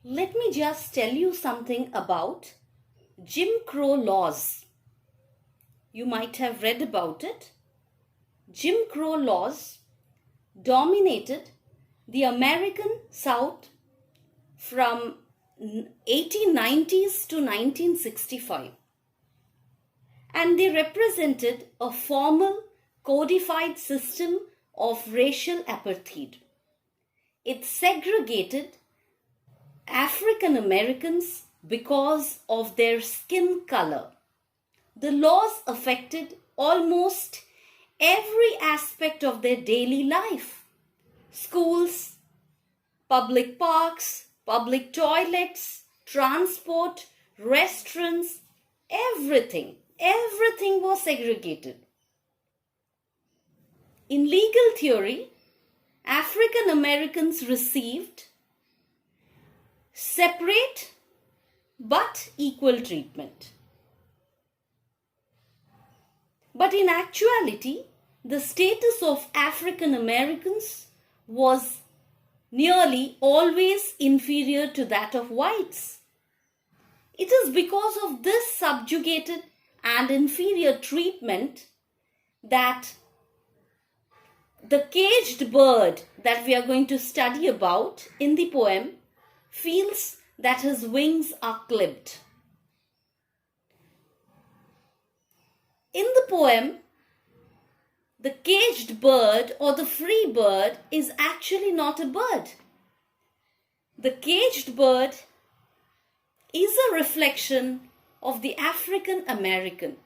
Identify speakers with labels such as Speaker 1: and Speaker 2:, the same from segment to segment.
Speaker 1: Let me just tell you something about Jim Crow laws. You might have read about it. Jim Crow laws dominated the American South from 1890s to 1965, and they represented a formal codified system of racial apartheid. It segregated African Americans because of their skin color. The laws affected almost every aspect of their daily life. Schools, public parks, public toilets, transport, restaurants, everything was segregated. In legal theory, African Americans received separate but equal treatment. But in actuality, the status of African Americans was nearly always inferior to that of whites. It is because of this subjugated and inferior treatment that the caged bird that we are going to study about in the poem feels that his wings are clipped. In the poem, the caged bird or the free bird is actually not a bird. The caged bird is a reflection of the African American,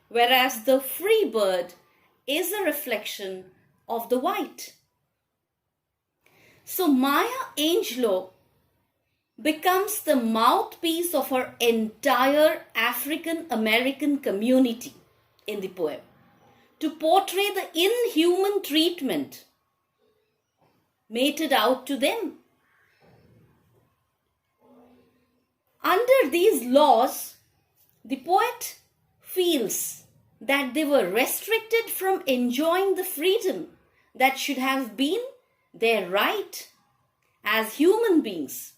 Speaker 1: whereas the free bird is a reflection of the white. So Maya Angelou becomes the mouthpiece of her entire African American community in the poem to portray the inhuman treatment meted out to them. Under these laws, the poet feels that they were restricted from enjoying the freedom that should have been their right as human beings.